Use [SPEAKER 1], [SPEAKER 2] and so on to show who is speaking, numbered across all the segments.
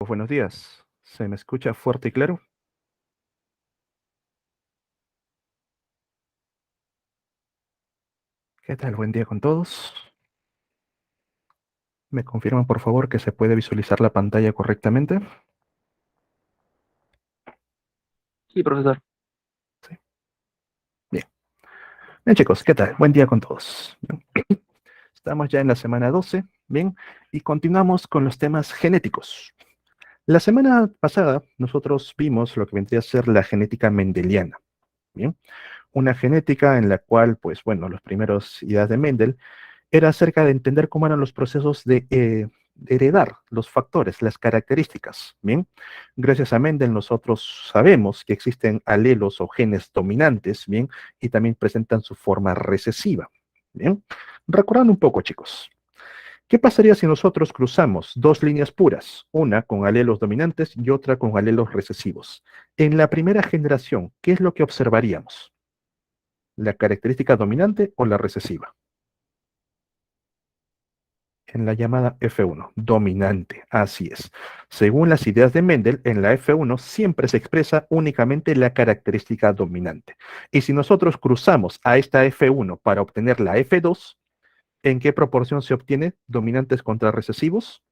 [SPEAKER 1] Buenos días. ¿Se me escucha fuerte y claro? ¿Qué tal? Buen día con todos. ¿Me confirman, por favor, que se puede visualizar la pantalla correctamente?
[SPEAKER 2] Sí, profesor.
[SPEAKER 1] Sí. Bien. Bien, chicos, ¿qué tal? Buen día con todos. Bien. Estamos ya en la semana 12, bien, y continuamos con los temas genéticos. La semana pasada nosotros vimos lo que vendría a ser la genética mendeliana, bien, una genética en la cual, pues bueno, los primeros ideas de Mendel era acerca de entender cómo eran los procesos de heredar los factores, las características. Bien, gracias a Mendel nosotros sabemos que existen alelos o genes dominantes, bien, y también presentan su forma recesiva. Bien, recordando un poco, chicos. ¿Qué pasaría si nosotros cruzamos dos líneas puras, una con alelos dominantes y otra con alelos recesivos? En la primera generación, ¿qué es lo que observaríamos? ¿La característica dominante o la recesiva? En la llamada F1, dominante, así es. Según las ideas de Mendel, en la F1 siempre se expresa únicamente la característica dominante. Y si nosotros cruzamos a esta F1 para obtener la F2, ¿en qué proporción se obtiene dominantes contra recesivos?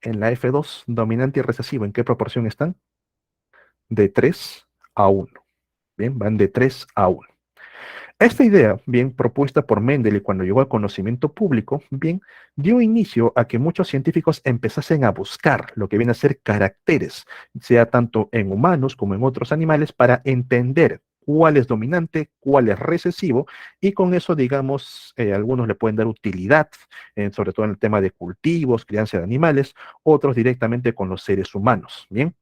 [SPEAKER 1] En la F2, dominante y recesivo, ¿en qué proporción están? De 3 a 1. Bien, van de 3 a 1. Esta idea, bien propuesta por Mendel y cuando llegó al conocimiento público, bien, dio inicio a que muchos científicos empezasen a buscar lo que viene a ser caracteres, sea tanto en humanos como en otros animales, para entender cuál es dominante, cuál es recesivo, y con eso, digamos, algunos le pueden dar utilidad, sobre todo en el tema de cultivos, crianza de animales, otros directamente con los seres humanos, bien.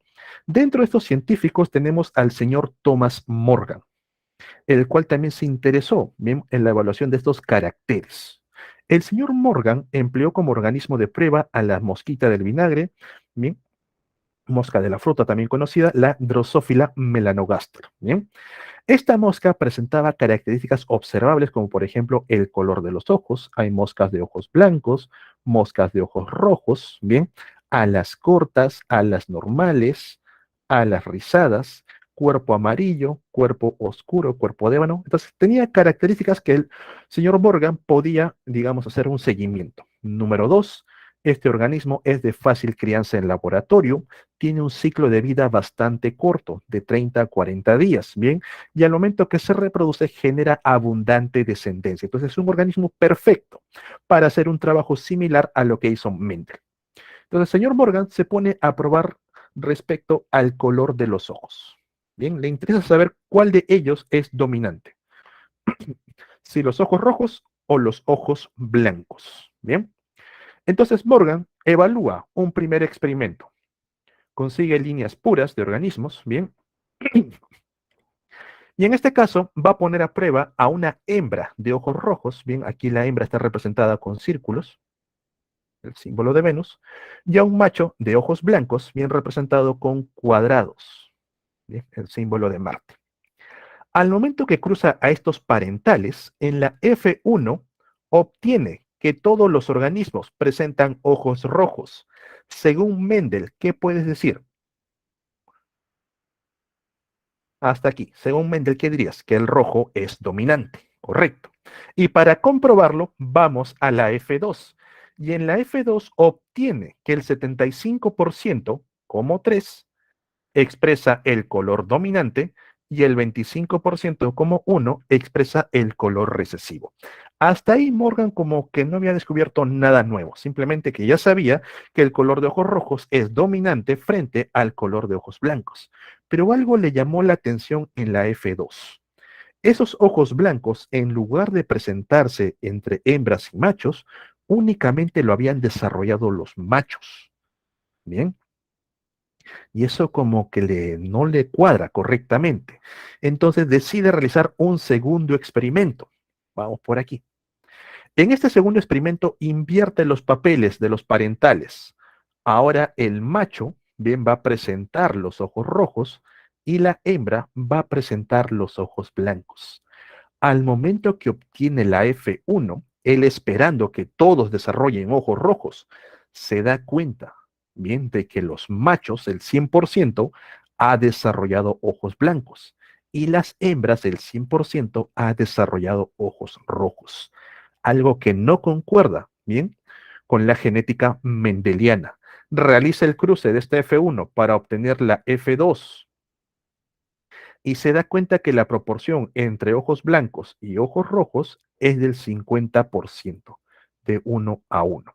[SPEAKER 1] Dentro de estos científicos tenemos al señor Thomas Morgan, el cual también se interesó, bien, en la evaluación de estos caracteres. El señor Morgan empleó como organismo de prueba a la mosquita del vinagre, bien, mosca de la fruta también conocida, la Drosophila melanogaster. Bien. Esta mosca presentaba características observables como por ejemplo el color de los ojos. Hay moscas de ojos blancos, moscas de ojos rojos, bien, alas cortas, alas normales, alas rizadas, cuerpo amarillo, cuerpo oscuro, cuerpo de ébano. Entonces tenía características que el señor Morgan podía, digamos, hacer un seguimiento. Número dos, este organismo es de fácil crianza en laboratorio, tiene un ciclo de vida bastante corto, de 30 a 40 días, ¿bien? Y al momento que se reproduce genera abundante descendencia. Entonces es un organismo perfecto para hacer un trabajo similar a lo que hizo Mendel. Entonces el señor Morgan se pone a probar respecto al color de los ojos. Bien, le interesa saber cuál de ellos es dominante, si los ojos rojos o los ojos blancos. Bien, entonces Morgan evalúa un primer experimento, consigue líneas puras de organismos, bien, y en este caso va a poner a prueba a una hembra de ojos rojos, bien, aquí la hembra está representada con círculos, el símbolo de Venus, y a un macho de ojos blancos, bien representado con cuadrados, bien, el símbolo de Marte. Al momento que cruza a estos parentales, en la F1 obtiene que todos los organismos presentan ojos rojos. Según Mendel, ¿qué puedes decir? Hasta aquí, según Mendel, ¿qué dirías? Que el rojo es dominante, correcto. Y para comprobarlo, vamos a la F2. Y en la F2 obtiene que el 75%, como 3, expresa el color dominante y el 25% como 1 expresa el color recesivo. Hasta ahí Morgan como que no había descubierto nada nuevo, simplemente que ya sabía que el color de ojos rojos es dominante frente al color de ojos blancos. Pero algo le llamó la atención en la F2. Esos ojos blancos, en lugar de presentarse entre hembras y machos, únicamente lo habían desarrollado los machos. Bien, y eso como que no le cuadra correctamente. Entonces decide realizar un segundo experimento. Vamos por aquí. En este segundo experimento invierte los papeles de los parentales. Ahora el macho, bien, va a presentar los ojos rojos y la hembra va a presentar los ojos blancos. Al momento que obtiene la F1, él esperando que todos desarrollen ojos rojos, se da cuenta, bien, de que los machos, el 100%, ha desarrollado ojos blancos y las hembras, el 100%, ha desarrollado ojos rojos. Algo que no concuerda, bien, con la genética mendeliana. Realiza el cruce de esta F1 para obtener la F2 y se da cuenta que la proporción entre ojos blancos y ojos rojos es del 50%, de 1 a 1.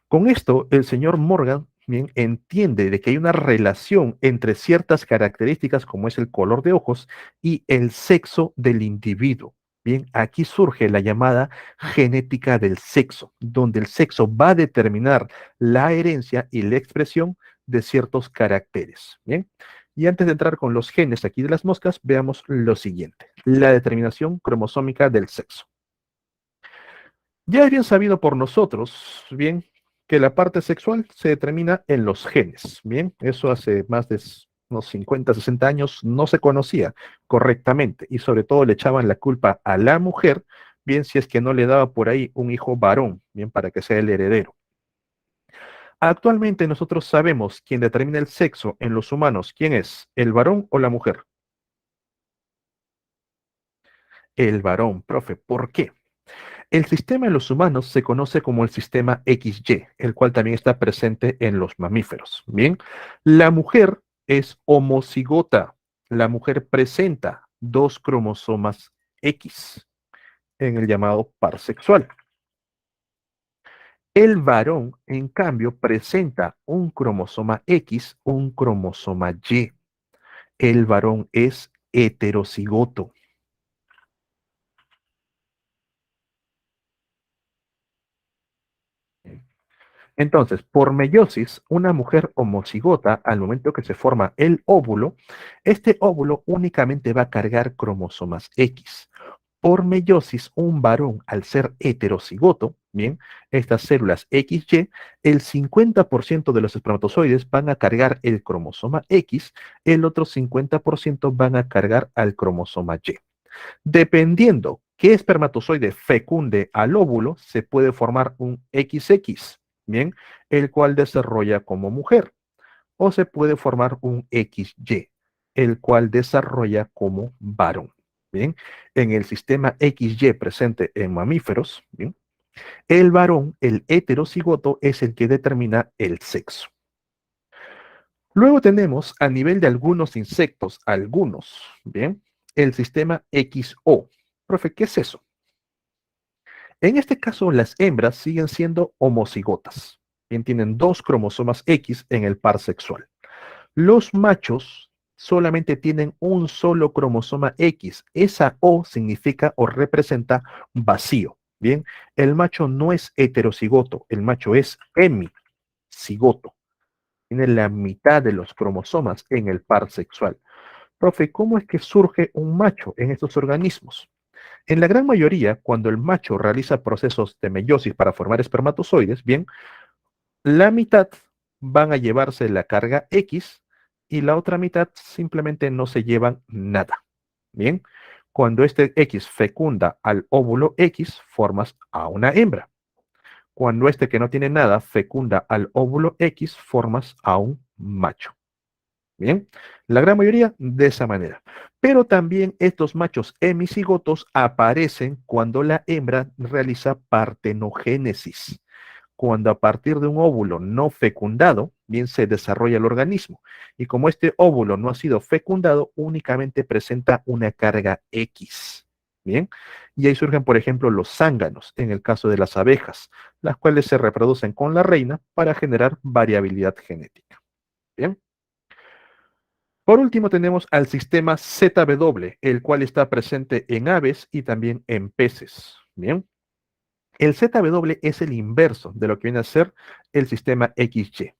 [SPEAKER 1] Con esto, el señor Morgan bien entiende de que hay una relación entre ciertas características como es el color de ojos y el sexo del individuo. Bien, aquí surge la llamada genética del sexo, donde el sexo va a determinar la herencia y la expresión de ciertos caracteres. Bien, y antes de entrar con los genes aquí de las moscas, veamos lo siguiente, la determinación cromosómica del sexo. Ya es bien sabido por nosotros, bien, que la parte sexual se determina en los genes, bien, eso hace más de unos 50, 60 años no se conocía correctamente y sobre todo le echaban la culpa a la mujer, bien, si es que no le daba por ahí un hijo varón, bien, para que sea el heredero. Actualmente nosotros sabemos quién determina el sexo en los humanos, quién es, el varón o la mujer. El varón, profe, ¿por qué? El sistema en los humanos se conoce como el sistema XY, el cual también está presente en los mamíferos. Bien, la mujer es homocigota. La mujer presenta dos cromosomas X en el llamado par sexual. El varón, en cambio, presenta un cromosoma X, un cromosoma Y. El varón es heterocigoto. Entonces, por meiosis, una mujer homocigota, al momento que se forma el óvulo, este óvulo únicamente va a cargar cromosomas X. Por meiosis, un varón, al ser heterocigoto, bien, estas células XY, el 50% de los espermatozoides van a cargar el cromosoma X, el otro 50% van a cargar al cromosoma Y. Dependiendo qué espermatozoide fecunde al óvulo, se puede formar un XX, ¿bien? El cual desarrolla como mujer. O se puede formar un XY, el cual desarrolla como varón. Bien, en el sistema XY presente en mamíferos, bien, el varón, el heterocigoto, es el que determina el sexo. Luego tenemos a nivel de algunos insectos, algunos, bien, el sistema XO. Profe, ¿qué es eso? En este caso, las hembras siguen siendo homocigotas. Bien, tienen dos cromosomas X en el par sexual. Los machos solamente tienen un solo cromosoma X. Esa O significa o representa vacío. Bien, el macho no es heterocigoto, el macho es hemicigoto. Tiene la mitad de los cromosomas en el par sexual. Profe, ¿cómo es que surge un macho en estos organismos? En la gran mayoría, cuando el macho realiza procesos de meiosis para formar espermatozoides, bien, la mitad van a llevarse la carga X y la otra mitad simplemente no se llevan nada. Bien, cuando este X fecunda al óvulo X, formas a una hembra. Cuando este que no tiene nada fecunda al óvulo X, formas a un macho. Bien, la gran mayoría de esa manera. Pero también estos machos hemicigotos aparecen cuando la hembra realiza partenogénesis, cuando a partir de un óvulo no fecundado, bien se desarrolla el organismo. Y como este óvulo no ha sido fecundado, únicamente presenta una carga X. Bien, y ahí surgen, por ejemplo, los zánganos, en el caso de las abejas, las cuales se reproducen con la reina para generar variabilidad genética. Bien. Por último, tenemos al sistema ZW, el cual está presente en aves y también en peces. Bien. El ZW es el inverso de lo que viene a ser el sistema XY.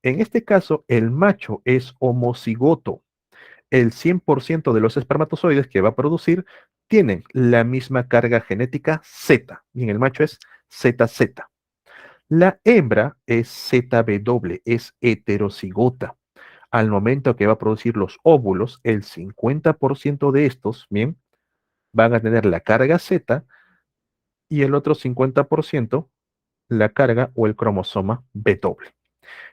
[SPEAKER 1] En este caso, el macho es homocigoto. El 100% de los espermatozoides que va a producir tienen la misma carga genética Z, y en el macho es ZZ. La hembra es ZW, es heterocigota. Al momento que va a producir los óvulos, el 50% de estos, bien, van a tener la carga Z y el otro 50% la carga o el cromosoma B doble.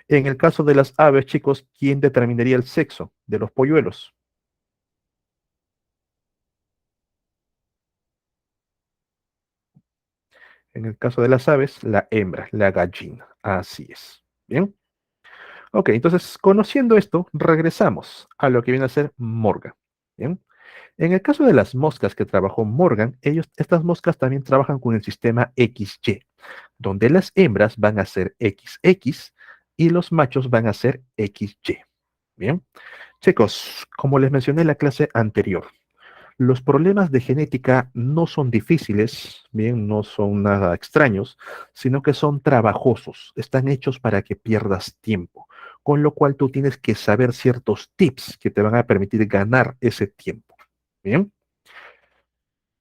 [SPEAKER 1] En el caso de las aves, chicos, ¿quién determinaría el sexo de los polluelos? En el caso de las aves, la hembra, la gallina. Así es. Bien. Ok, entonces, conociendo esto, regresamos a lo que viene a ser Morgan. Bien. En el caso de las moscas que trabajó Morgan, estas moscas también trabajan con el sistema XY, donde las hembras van a ser XX y los machos van a ser XY. Bien. Chicos, como les mencioné en la clase anterior, los problemas de genética no son difíciles, bien, no son nada extraños, sino que son trabajosos, están hechos para que pierdas tiempo, con lo cual tú tienes que saber ciertos tips que te van a permitir ganar ese tiempo. Bien,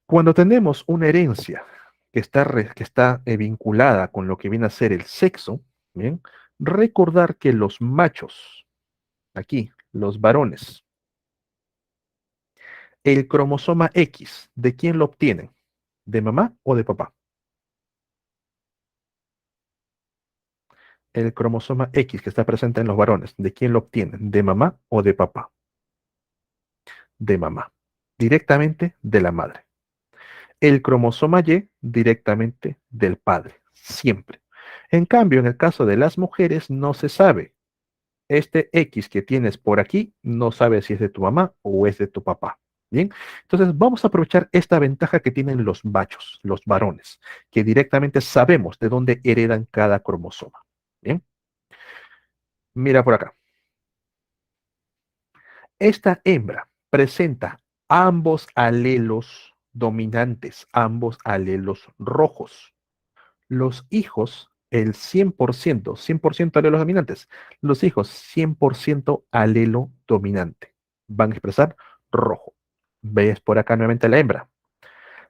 [SPEAKER 1] cuando tenemos una herencia que está vinculada con lo que viene a ser el sexo, bien, recordar que los machos, aquí, los varones, el cromosoma X, ¿de quién lo obtienen? ¿De mamá o de papá? El cromosoma X que está presente en los varones, ¿de quién lo obtienen? ¿De mamá o de papá? De mamá. Directamente de la madre. El cromosoma Y directamente del padre. Siempre. En cambio, en el caso de las mujeres no se sabe. Este X que tienes por aquí no sabe si es de tu mamá o es de tu papá. Bien, entonces vamos a aprovechar esta ventaja que tienen los machos, los varones, que directamente sabemos de dónde heredan cada cromosoma. Bien, mira por acá. Esta hembra presenta ambos alelos dominantes, ambos alelos rojos. Los hijos, el 100% alelos dominantes. Los hijos, 100% alelo dominante. Van a expresar rojo. Ves por acá nuevamente la hembra.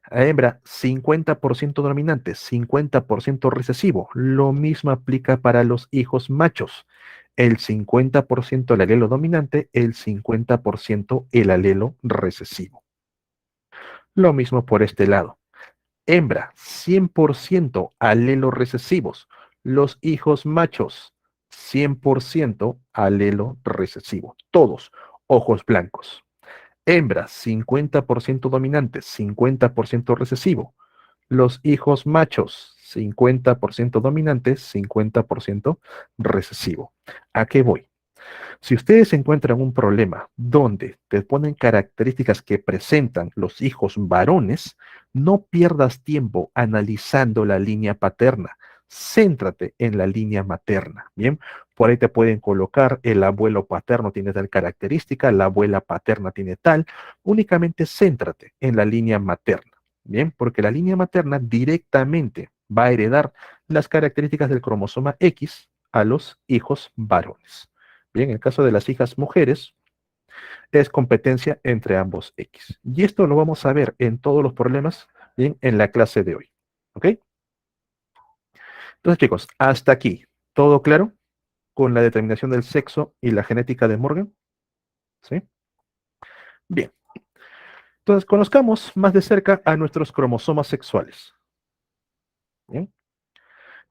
[SPEAKER 1] La hembra, 50% dominante, 50% recesivo. Lo mismo aplica para los hijos machos. El 50% el alelo dominante, el 50% el alelo recesivo. Lo mismo por este lado. Hembra, 100% alelo recesivos. Los hijos machos, 100% alelo recesivo. Todos ojos blancos. Hembra, 50% dominante, 50% recesivo. Los hijos machos, 50% dominantes, 50% recesivo. ¿A qué voy? Si ustedes encuentran un problema donde te ponen características que presentan los hijos varones, no pierdas tiempo analizando la línea paterna. Céntrate en la línea materna. Bien, por ahí te pueden colocar el abuelo paterno tiene tal característica, la abuela paterna tiene tal. Únicamente céntrate en la línea materna. Bien, porque la línea materna directamente va a heredar las características del cromosoma X a los hijos varones. Bien, en el caso de las hijas mujeres, es competencia entre ambos X. Y esto lo vamos a ver en todos los problemas, bien, en la clase de hoy. ¿Ok? Entonces, chicos, hasta aquí. ¿Todo claro con la determinación del sexo y la genética de Morgan? ¿Sí? Bien. Entonces, conozcamos más de cerca a nuestros cromosomas sexuales. Bien.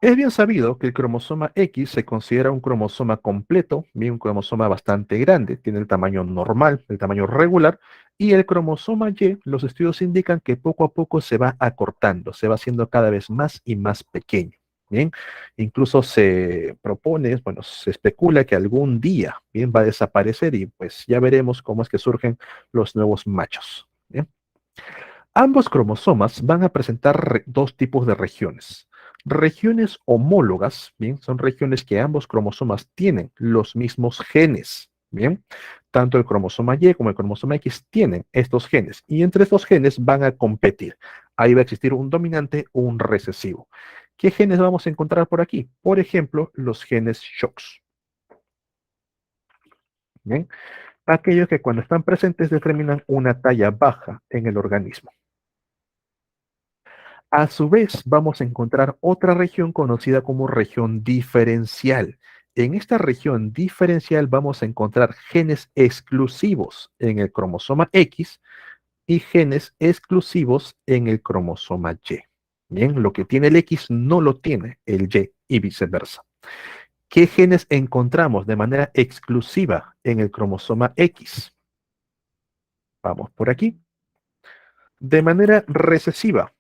[SPEAKER 1] Es bien sabido que el cromosoma X se considera un cromosoma completo, bien, un cromosoma bastante grande, tiene el tamaño normal, el tamaño regular, y el cromosoma Y, los estudios indican que poco a poco se va acortando, se va haciendo cada vez más y más pequeño. Bien, incluso se propone, bueno, se especula que algún día, bien, va a desaparecer y pues ya veremos cómo es que surgen los nuevos machos. Bien. Ambos cromosomas van a presentar dos tipos de regiones. Regiones homólogas, bien, son regiones que ambos cromosomas tienen los mismos genes, bien. Tanto el cromosoma Y como el cromosoma X tienen estos genes y entre estos genes van a competir. Ahí va a existir un dominante o un recesivo. ¿Qué genes vamos a encontrar por aquí? Por ejemplo, los genes SHOX, bien. Aquellos que cuando están presentes determinan una talla baja en el organismo. A su vez, vamos a encontrar otra región conocida como región diferencial. En esta región diferencial vamos a encontrar genes exclusivos en el cromosoma X y genes exclusivos en el cromosoma Y. Bien, lo que tiene el X no lo tiene el Y y viceversa. ¿Qué genes encontramos de manera exclusiva en el cromosoma X? Vamos por aquí. De manera recesiva.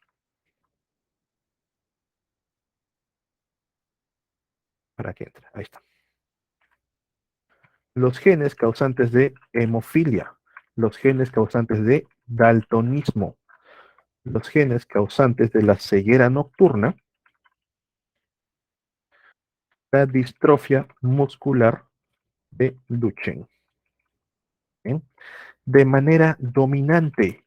[SPEAKER 1] Para que entre. Ahí está. Los genes causantes de hemofilia, los genes causantes de daltonismo, los genes causantes de la ceguera nocturna, la distrofia muscular de Duchenne. ¿Bien? De manera dominante,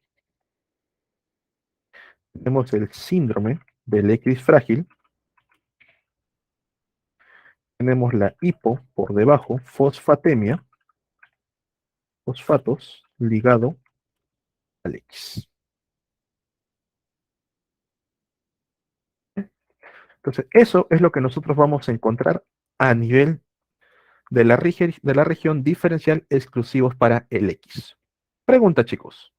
[SPEAKER 1] tenemos el síndrome del X frágil, tenemos la hipo por debajo, fosfatemia, fosfatos ligado al X. Entonces, eso es lo que nosotros vamos a encontrar a nivel de la región diferencial exclusivos para el X. Pregunta, chicos.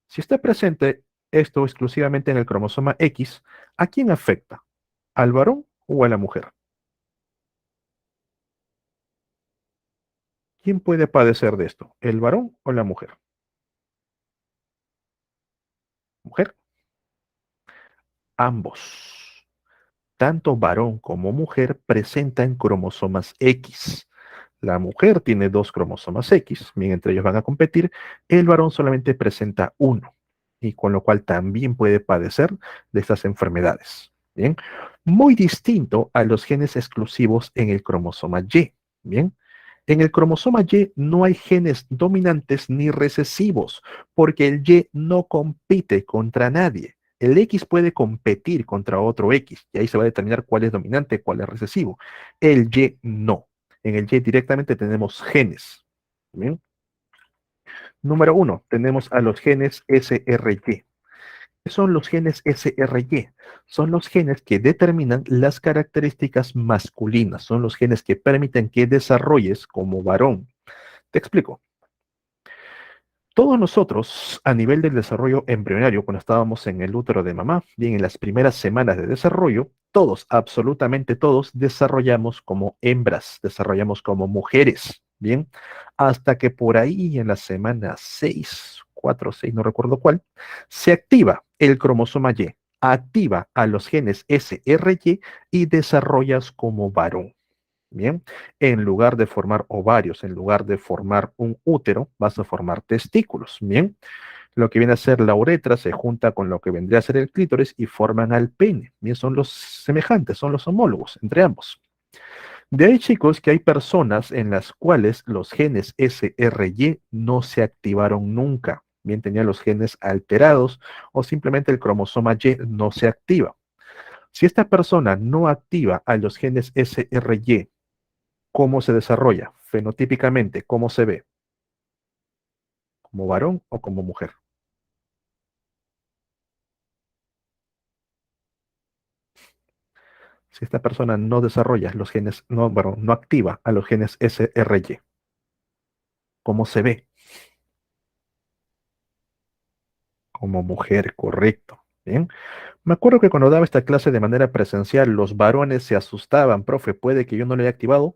[SPEAKER 1] Si está presente esto exclusivamente en el cromosoma X, ¿a quién afecta? ¿Al varón o a la mujer? ¿Quién puede padecer de esto? ¿El varón o la mujer? Mujer. Ambos. Tanto varón como mujer presentan cromosomas X. La mujer tiene dos cromosomas X, bien, entre ellos van a competir. El varón solamente presenta uno, y con lo cual también puede padecer de estas enfermedades. Bien, muy distinto a los genes exclusivos en el cromosoma Y. Bien, en el cromosoma Y no hay genes dominantes ni recesivos, porque el Y no compite contra nadie. El X puede competir contra otro X, y ahí se va a determinar cuál es dominante, cuál es recesivo. El Y no. En el Y directamente tenemos genes. ¿Bien? Número uno, tenemos a los genes SRY. ¿Qué son los genes SRY? Son los genes que determinan las características masculinas, son los genes que permiten que desarrolles como varón. Te explico. Todos nosotros, a nivel del desarrollo embrionario, cuando estábamos en el útero de mamá, bien en las primeras semanas de desarrollo, todos, absolutamente todos, desarrollamos como hembras, desarrollamos como mujeres, bien, hasta que por ahí en la semana 6, 4, 6, no recuerdo cuál, se activa el cromosoma Y, activa a los genes SRY y desarrollas como varón. Bien, en lugar de formar ovarios, en lugar de formar un útero, vas a formar testículos. Bien, lo que viene a ser la uretra se junta con lo que vendría a ser el clítoris y forman al pene. Bien, son los semejantes, son los homólogos entre ambos. De ahí, chicos, que hay personas en las cuales los genes SRY no se activaron nunca. Bien, tenían los genes alterados o simplemente el cromosoma Y no se activa. Si esta persona no activa a los genes SRY, ¿cómo se desarrolla? Fenotípicamente, ¿cómo se ve? ¿Como varón o como mujer? Si esta persona no desarrolla los genes, no, bueno, no activa a los genes SRY, ¿cómo se ve? Como mujer, correcto. Bien. Me acuerdo que cuando daba esta clase de manera presencial, los varones se asustaban, profe, puede que yo no lo haya activado.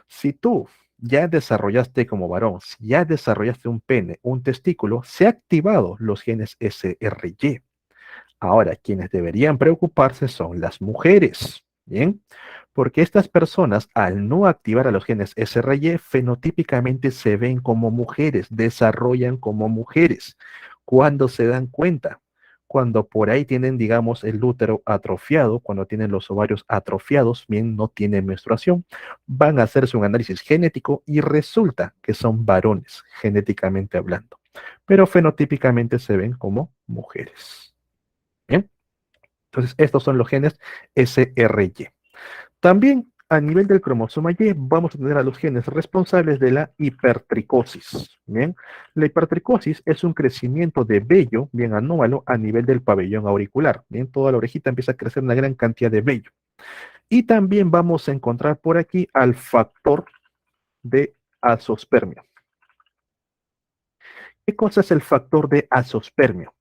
[SPEAKER 1] Si tú ya desarrollaste como varón, si ya desarrollaste un pene, un testículo, se ha activado los genes SRY. Ahora, quienes deberían preocuparse son las mujeres, ¿bien? Porque estas personas, al no activar a los genes SRY, fenotípicamente se ven como mujeres, desarrollan como mujeres. ¿Cuándo se dan cuenta? Cuando por ahí tienen, digamos, el útero atrofiado, cuando tienen los ovarios atrofiados, bien, no tienen menstruación, van a hacerse un análisis genético y resulta que son varones, genéticamente hablando, pero fenotípicamente se ven como mujeres. Bien, entonces estos son los genes SRY. También a nivel del cromosoma Y vamos a tener a los genes responsables de la hipertricosis. Bien, la hipertricosis es un crecimiento de vello, bien anómalo, a nivel del pabellón auricular. Bien, toda la orejita empieza a crecer una gran cantidad de vello. Y también vamos a encontrar por aquí al factor de azospermio. ¿Qué cosa es el factor de azospermio?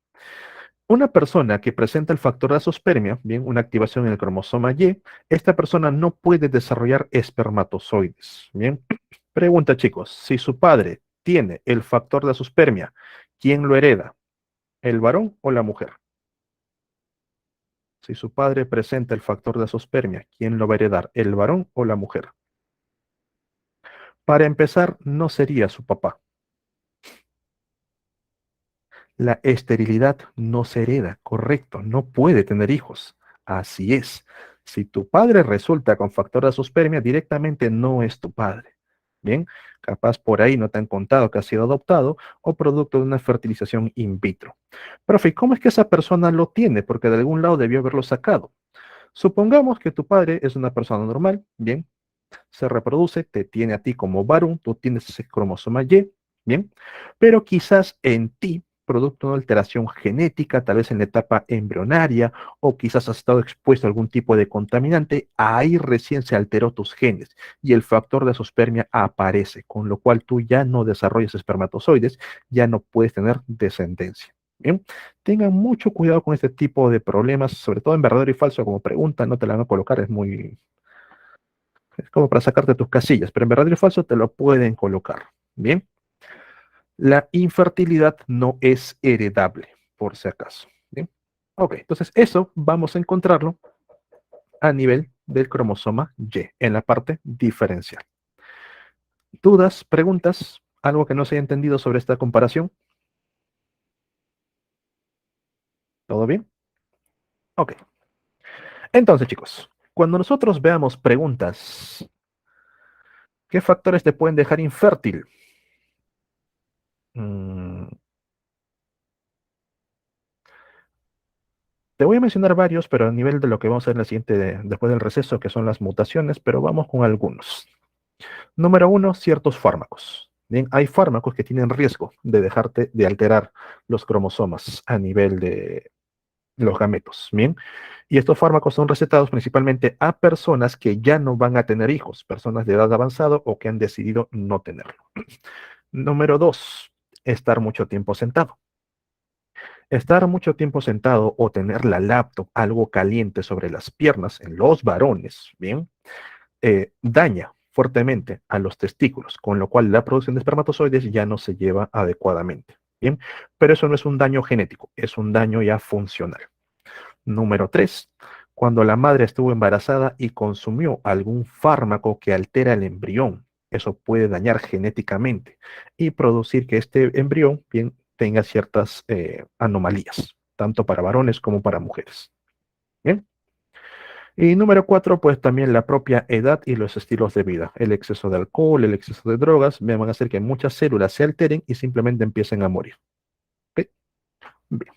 [SPEAKER 1] Una persona que presenta el factor de azoospermia, bien, una activación en el cromosoma Y, esta persona no puede desarrollar espermatozoides. Bien, pregunta chicos, si su padre tiene el factor de azoospermia, ¿quién lo hereda? ¿El varón o la mujer? Si su padre presenta el factor de azoospermia, ¿quién lo va a heredar? ¿El varón o la mujer? Para empezar, no sería su papá. La esterilidad no se hereda, correcto, no puede tener hijos. Así es. Si tu padre resulta con factor de azoospermia, directamente no es tu padre. Bien, capaz por ahí no te han contado que ha sido adoptado o producto de una fertilización in vitro. Profe, ¿y cómo es que esa persona lo tiene? Porque de algún lado debió haberlo sacado. Supongamos que tu padre es una persona normal, bien, se reproduce, te tiene a ti como varón, tú tienes ese cromosoma Y, bien, pero quizás en ti, producto de una alteración genética, tal vez en la etapa embrionaria, o quizás has estado expuesto a algún tipo de contaminante, ahí recién se alteró tus genes y el factor de azoospermia aparece, con lo cual tú ya no desarrollas espermatozoides, ya no puedes tener descendencia. Bien, tengan mucho cuidado con este tipo de problemas, sobre todo en verdadero y falso, como pregunta, no te la van a colocar, es como para sacarte tus casillas, pero en verdadero y falso te lo pueden colocar. Bien, la infertilidad no es heredable, por si acaso. Bien, ok, entonces eso vamos a encontrarlo a nivel del cromosoma Y, en la parte diferencial. ¿Dudas, preguntas, algo que no se haya entendido sobre esta comparación? ¿Todo bien? Ok, entonces chicos, cuando nosotros veamos preguntas, ¿qué factores te pueden dejar infértil? Mm, Te voy a mencionar varios, pero a nivel de lo que vamos a ver en la siguiente, después del receso, que son las mutaciones, pero vamos con algunos. Número uno, ciertos fármacos. Bien, hay fármacos que tienen riesgo de dejarte de alterar los cromosomas a nivel de los gametos. Bien, y estos fármacos son recetados principalmente a personas que ya no van a tener hijos, personas de edad avanzada o que han decidido no tenerlo. Número dos, estar mucho tiempo sentado. Estar mucho tiempo sentado o tener la laptop algo caliente sobre las piernas en los varones, bien, daña fuertemente a los testículos, con lo cual la producción de espermatozoides ya no se lleva adecuadamente. Bien, pero eso no es un daño genético, es un daño ya funcional. Número 3, cuando la madre estuvo embarazada y consumió algún fármaco que altera el embrión, eso puede dañar genéticamente y producir que este embrión bien, tenga ciertas anomalías, tanto para varones como para mujeres. Bien. Y número 4, pues también la propia edad y los estilos de vida. El exceso de alcohol, el exceso de drogas, van a hacer que muchas células se alteren y simplemente empiecen a morir. ¿Ok? Bien.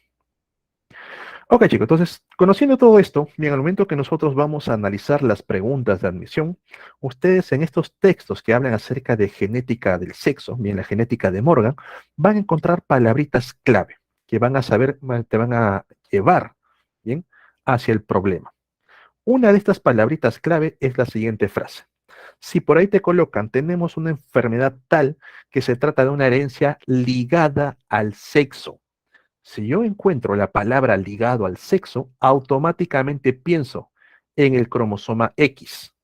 [SPEAKER 1] Ok, chicos, entonces, conociendo todo esto, bien, al momento que nosotros vamos a analizar las preguntas de admisión, ustedes en estos textos que hablan acerca de genética del sexo, bien, la genética de Morgan, van a encontrar palabritas clave que van a saber, te van a llevar, bien, hacia el problema. Una de estas palabritas clave es la siguiente frase. Si por ahí te colocan, tenemos una enfermedad tal que se trata de una herencia ligada al sexo. Si yo encuentro la palabra ligado al sexo, automáticamente pienso en el cromosoma X.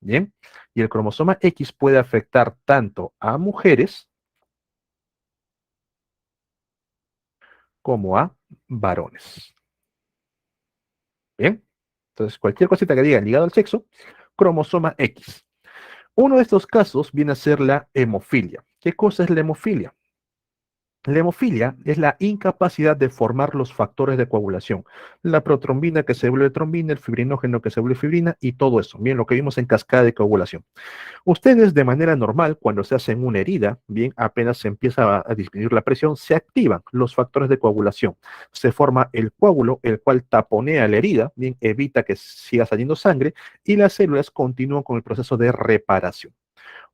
[SPEAKER 1] Bien, y el cromosoma X puede afectar tanto a mujeres como a varones. Bien, entonces cualquier cosita que diga ligado al sexo, cromosoma X. Uno de estos casos viene a ser la hemofilia. ¿Qué cosa es la hemofilia? La hemofilia es la incapacidad de formar los factores de coagulación, la protrombina que se vuelve trombina, el fibrinógeno que se vuelve fibrina y todo eso, bien, lo que vimos en cascada de coagulación. Ustedes de manera normal, cuando se hacen una herida, bien, apenas se empieza a disminuir la presión, se activan los factores de coagulación. Se forma el coágulo, el cual taponea la herida, bien, evita que siga saliendo sangre y las células continúan con el proceso de reparación.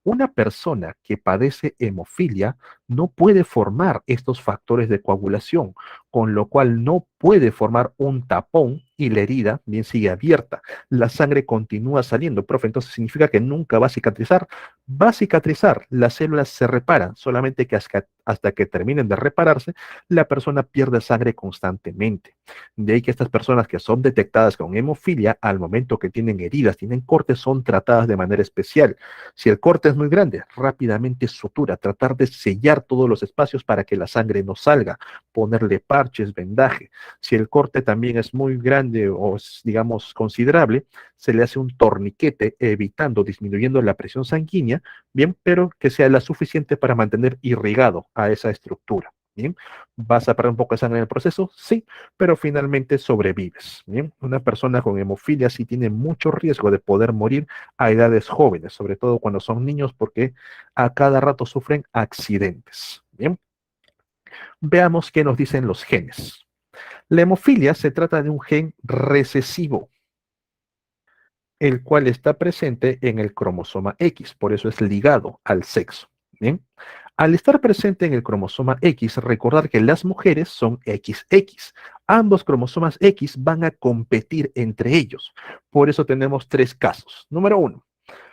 [SPEAKER 1] Una persona que padece hemofilia no puede formar estos factores de coagulación, con lo cual no puede formar un tapón y la herida bien sigue abierta. La sangre continúa saliendo, profe, entonces significa que nunca va a cicatrizar. Va a cicatrizar, las células se reparan, solamente que hasta que terminen de repararse, la persona pierde sangre constantemente. De ahí que estas personas que son detectadas con hemofilia, al momento que tienen heridas, tienen cortes, son tratadas de manera especial. Si el corte es muy grande, rápidamente sutura, tratar de sellar todos los espacios para que la sangre no salga, ponerle parches, vendaje. Si el corte también es muy grande o es, digamos, considerable, se le hace un torniquete evitando, disminuyendo la presión sanguínea, bien, pero que sea la suficiente para mantener irrigado a esa estructura. Bien, vas a perder un poco de sangre en el proceso, sí, pero finalmente sobrevives. Bien, una persona con hemofilia sí tiene mucho riesgo de poder morir a edades jóvenes, sobre todo cuando son niños, porque a cada rato sufren accidentes. Bien, veamos qué nos dicen los genes. La hemofilia se trata de un gen recesivo, el cual está presente en el cromosoma X, por eso es ligado al sexo. Bien, al estar presente en el cromosoma X, recordar que las mujeres son XX. Ambos cromosomas X van a competir entre ellos. Por eso tenemos tres casos. Número uno,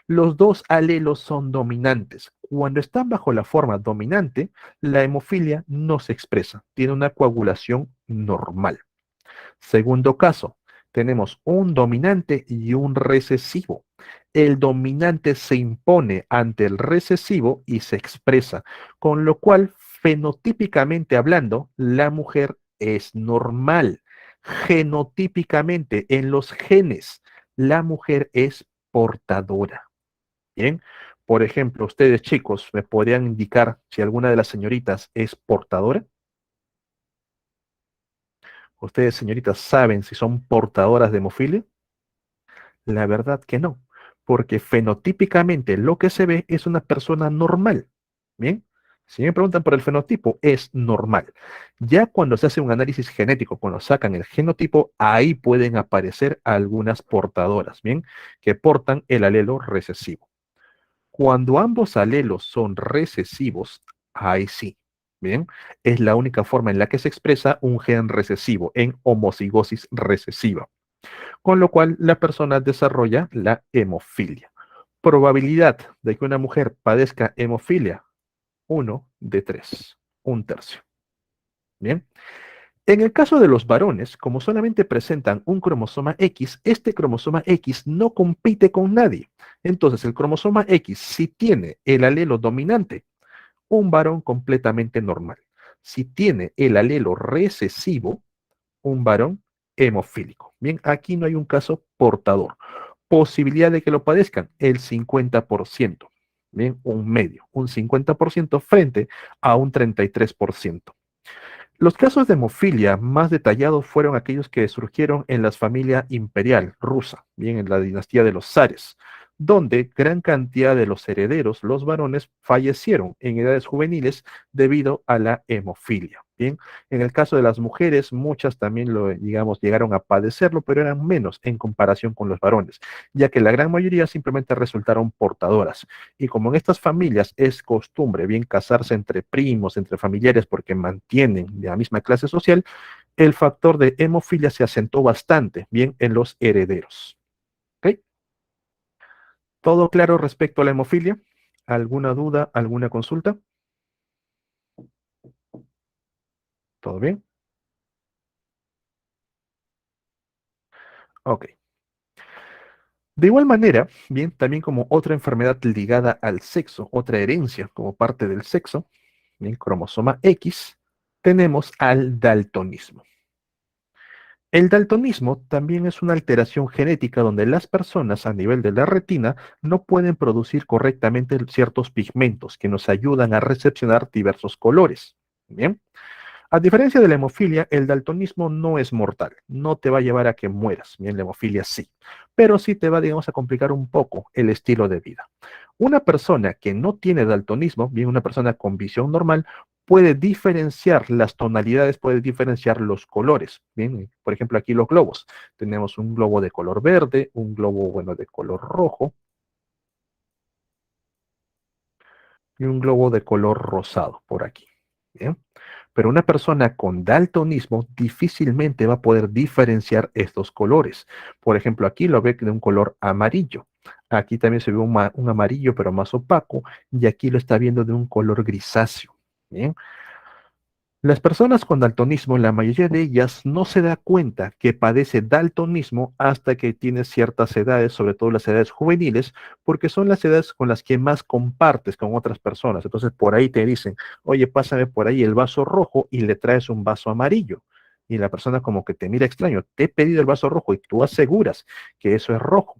[SPEAKER 1] los dos alelos son dominantes. Cuando están bajo la forma dominante, la hemofilia no se expresa, tiene una coagulación normal. Segundo caso, tenemos un dominante y un recesivo. El dominante se impone ante el recesivo y se expresa, con lo cual, fenotípicamente hablando, la mujer es normal. Genotípicamente, en los genes, la mujer es portadora. Bien, por ejemplo, ustedes chicos, ¿me podrían indicar si alguna de las señoritas es portadora? ¿Ustedes, señoritas, saben si son portadoras de hemofilia? La verdad que no, porque fenotípicamente lo que se ve es una persona normal. Bien, si me preguntan por el fenotipo, es normal. Ya cuando se hace un análisis genético, cuando sacan el genotipo, ahí pueden aparecer algunas portadoras, bien, que portan el alelo recesivo. Cuando ambos alelos son recesivos, ahí sí, bien, es la única forma en la que se expresa un gen recesivo en homocigosis recesiva, con lo cual la persona desarrolla la hemofilia. Probabilidad de que una mujer padezca hemofilia, 1 de 3, un tercio. Bien. En el caso de los varones, como solamente presentan un cromosoma X, este cromosoma X no compite con nadie. Entonces, el cromosoma X, si tiene el alelo dominante, un varón completamente normal. Si tiene el alelo recesivo, un varón hemofílico. Bien, aquí no hay un caso portador. Posibilidad de que lo padezcan, el 50%. Bien, un medio, un 50% frente a un 33%. Los casos de hemofilia más detallados fueron aquellos que surgieron en la familia imperial rusa, bien en la dinastía de los zares, donde gran cantidad de los herederos, los varones, fallecieron en edades juveniles debido a la hemofilia. Bien, en el caso de las mujeres, muchas también lo, digamos, llegaron a padecerlo, pero eran menos en comparación con los varones, ya que la gran mayoría simplemente resultaron portadoras. Y como en estas familias es costumbre bien casarse entre primos, entre familiares, porque mantienen de la misma clase social, el factor de hemofilia se asentó bastante bien en los herederos. ¿Ok? ¿Todo claro respecto a la hemofilia? ¿Alguna duda, alguna consulta? ¿Todo bien? Ok. De igual manera, bien, también como otra enfermedad ligada al sexo, otra herencia como parte del sexo, bien, cromosoma X, tenemos al daltonismo. El daltonismo también es una alteración genética donde las personas a nivel de la retina no pueden producir correctamente ciertos pigmentos que nos ayudan a recepcionar diversos colores. Bien. A diferencia de la hemofilia, el daltonismo no es mortal, no te va a llevar a que mueras, bien, la hemofilia sí, pero sí te va, digamos, a complicar un poco el estilo de vida. Una persona que no tiene daltonismo, bien, una persona con visión normal, puede diferenciar las tonalidades, puede diferenciar los colores. Bien, por ejemplo, aquí los globos. Tenemos un globo de color verde, un globo, bueno, de color rojo y un globo de color rosado por aquí. Bien. Pero una persona con daltonismo difícilmente va a poder diferenciar estos colores. Por ejemplo, aquí lo ve de un color amarillo. Aquí también se ve un amarillo, pero más opaco, y aquí lo está viendo de un color grisáceo. Bien. Las personas con daltonismo, la mayoría de ellas no se da cuenta que padece daltonismo hasta que tiene ciertas edades, sobre todo las edades juveniles, porque son las edades con las que más compartes con otras personas. Entonces por ahí te dicen, oye, pásame por ahí el vaso rojo y le traes un vaso amarillo. Y la persona como que te mira extraño, te he pedido el vaso rojo y tú aseguras que eso es rojo.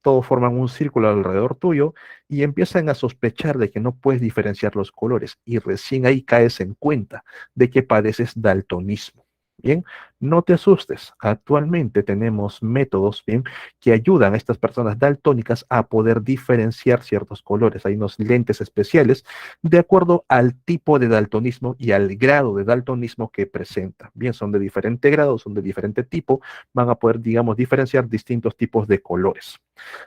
[SPEAKER 1] Todos forman un círculo alrededor tuyo y empiezan a sospechar de que no puedes diferenciar los colores y recién ahí caes en cuenta de que padeces daltonismo. Bien, no te asustes. Actualmente tenemos métodos, bien, que ayudan a estas personas daltónicas a poder diferenciar ciertos colores. Hay unos lentes especiales de acuerdo al tipo de daltonismo y al grado de daltonismo que presenta. Bien, son de diferente grado, son de diferente tipo, van a poder, digamos, diferenciar distintos tipos de colores.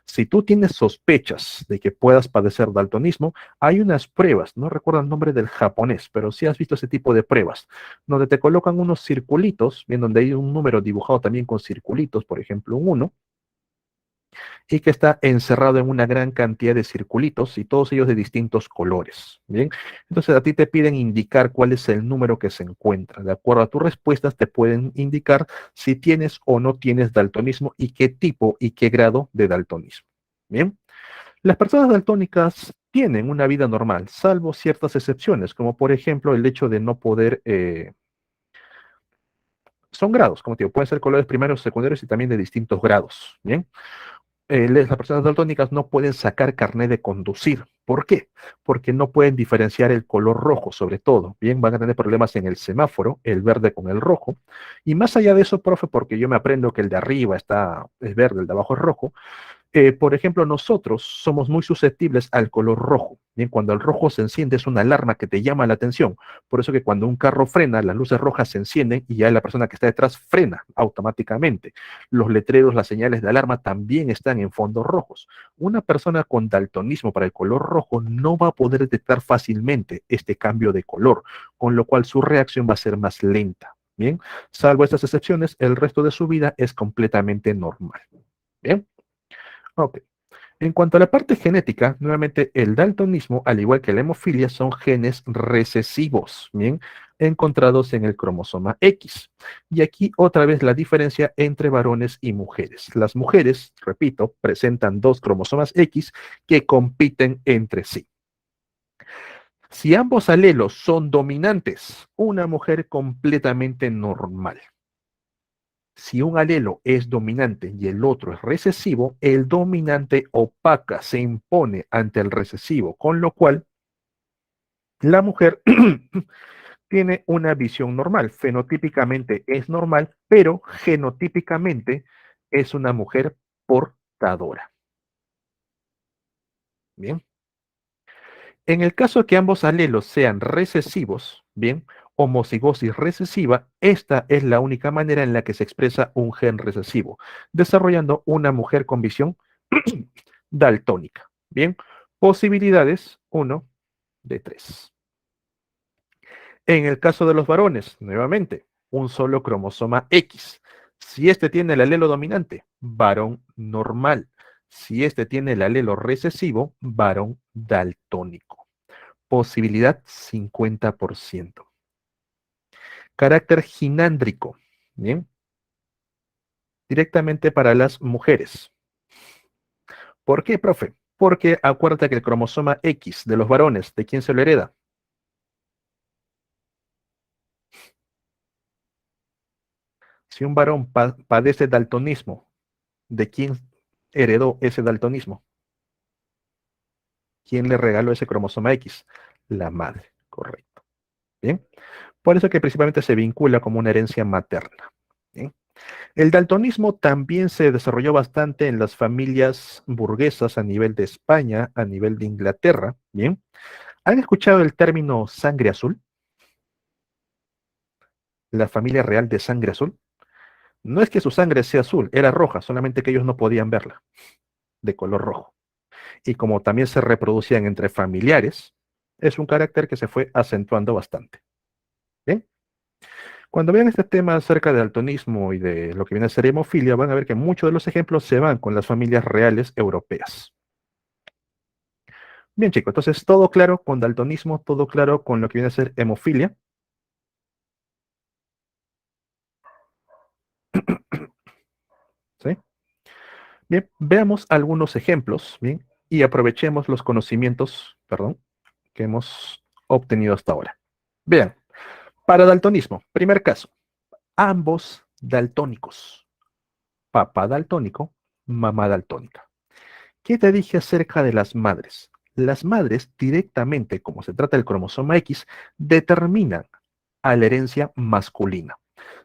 [SPEAKER 1] Si tú tienes sospechas de que puedas padecer daltonismo, hay unas pruebas, no recuerdo el nombre del japonés, pero sí has visto ese tipo de pruebas, donde te colocan unos circulitos, bien, donde hay un número dibujado también con circulitos, por ejemplo, un 1, y que está encerrado en una gran cantidad de circulitos y todos ellos de distintos colores. Bien, entonces a ti te piden indicar cuál es el número que se encuentra. De acuerdo a tus respuestas, te pueden indicar si tienes o no tienes daltonismo y qué tipo y qué grado de daltonismo. Bien. Las personas daltónicas tienen una vida normal, salvo ciertas excepciones, como por ejemplo el hecho de no poder, son grados, como te digo, pueden ser colores primarios, secundarios y también de distintos grados, ¿bien? Las personas daltónicas no pueden sacar carnet de conducir. ¿Por qué? Porque no pueden diferenciar el color rojo, sobre todo. Bien, van a tener problemas en el semáforo, el verde con el rojo. Y más allá de eso, profe, porque yo me aprendo que el de arriba es verde, el de abajo es rojo. Por ejemplo, nosotros somos muy susceptibles al color rojo. Bien, cuando el rojo se enciende es una alarma que te llama la atención. Por eso que cuando un carro frena, las luces rojas se encienden y ya la persona que está detrás frena automáticamente. Los letreros, las señales de alarma también están en fondos rojos. Una persona con daltonismo para el color rojo no va a poder detectar fácilmente este cambio de color, con lo cual su reacción va a ser más lenta. Bien, salvo estas excepciones, el resto de su vida es completamente normal. Bien. Ok. En cuanto a la parte genética, nuevamente el daltonismo, al igual que la hemofilia, son genes recesivos, ¿bien? Encontrados en el cromosoma X. Y aquí otra vez la diferencia entre varones y mujeres. Las mujeres, repito, presentan dos cromosomas X que compiten entre sí. Si ambos alelos son dominantes, una mujer completamente normal. Si un alelo es dominante y el otro es recesivo, el dominante opaca, se impone ante el recesivo, con lo cual la mujer tiene una visión normal. Fenotípicamente es normal, pero genotípicamente es una mujer portadora. Bien. En el caso de que ambos alelos sean recesivos, bien, homocigosis recesiva, esta es la única manera en la que se expresa un gen recesivo, desarrollando una mujer con visión daltónica. Bien, posibilidades 1 de 3. En el caso de los varones, nuevamente, un solo cromosoma X. Si este tiene el alelo dominante, varón normal. Si este tiene el alelo recesivo, varón daltónico. Posibilidad 50%. Carácter ginándrico. Bien. Directamente para las mujeres. ¿Por qué, profe? Porque acuérdate que el cromosoma X de los varones, ¿de quién se lo hereda? Si un varón padece daltonismo, ¿de quién heredó ese daltonismo? ¿Quién le regaló ese cromosoma X? La madre, correcto. Bien. Por eso que principalmente se vincula como una herencia materna. Bien. El daltonismo también se desarrolló bastante en las familias burguesas a nivel de España, a nivel de Inglaterra. Bien. ¿Han escuchado el término sangre azul? La familia real de sangre azul. No es que su sangre sea azul, era roja, solamente que ellos no podían verla, de color rojo. Y como también se reproducían entre familiares, es un carácter que se fue acentuando bastante. ¿Bien? Cuando vean este tema acerca de daltonismo y de lo que viene a ser hemofilia, van a ver que muchos de los ejemplos se van con las familias reales europeas. Bien, chicos, entonces todo claro con daltonismo, todo claro con lo que viene a ser hemofilia. ¿Sí? Bien, veamos algunos ejemplos, bien, y aprovechemos los conocimientos, perdón, que hemos obtenido hasta ahora. Vean, para daltonismo, primer caso, ambos daltónicos, papá daltónico, mamá daltónica. ¿Qué te dije acerca de las madres? Las madres directamente, como se trata del cromosoma X, determinan a la herencia masculina.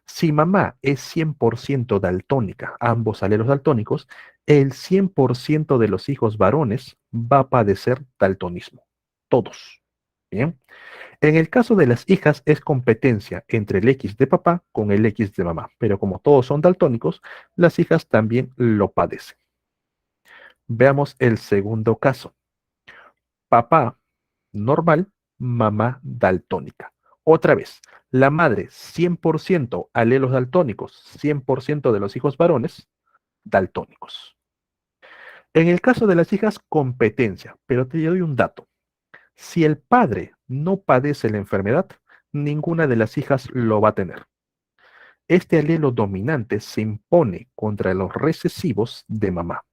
[SPEAKER 1] Si mamá es 100% daltónica, ambos alelos daltónicos, el 100% de los hijos varones va a padecer daltonismo. Todos. Bien. En el caso de las hijas es competencia entre el X de papá con el X de mamá, pero como todos son daltónicos, las hijas también lo padecen. Veamos el segundo caso. Papá normal, mamá daltónica. Otra vez, la madre 100% alelos daltónicos, 100% de los hijos varones daltónicos. En el caso de las hijas, competencia, pero te doy un dato. Si el padre no padece la enfermedad, ninguna de las hijas lo va a tener. Este alelo dominante se impone contra los recesivos de mamá.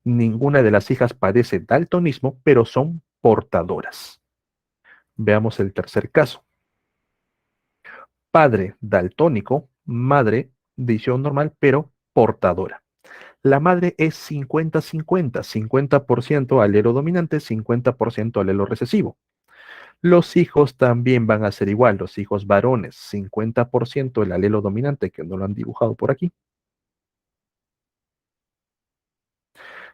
[SPEAKER 1] Ninguna de las hijas padece daltonismo, pero son portadoras. Veamos el tercer caso. Padre daltónico, madre visión normal, pero portadora. La madre es 50-50, 50% alelo dominante, 50% alelo recesivo. Los hijos también van a ser igual, los hijos varones, 50% el alelo dominante, que no lo han dibujado por aquí,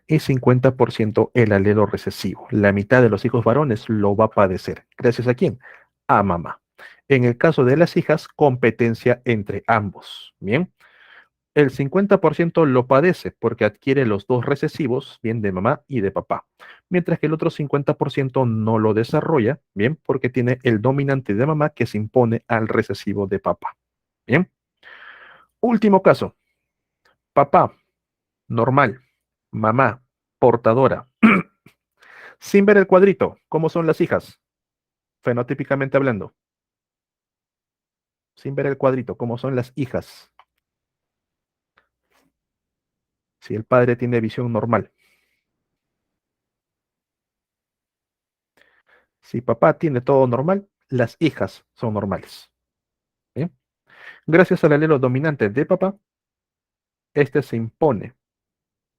[SPEAKER 1] y 50% el alelo recesivo. La mitad de los hijos varones lo va a padecer. ¿Gracias a quién? A mamá. En el caso de las hijas, competencia entre ambos. Bien. El 50% lo padece porque adquiere los dos recesivos, bien de mamá y de papá, mientras que el otro 50% no lo desarrolla, bien, porque tiene el dominante de mamá que se impone al recesivo de papá. Bien. Último caso, papá, normal, mamá, portadora. Sin ver el cuadrito, ¿cómo son las hijas? Fenotípicamente hablando. Sin ver el cuadrito, ¿cómo son las hijas? Si el padre tiene visión normal. Si papá tiene todo normal, las hijas son normales. ¿Bien? Gracias al alelo dominante de papá, este se impone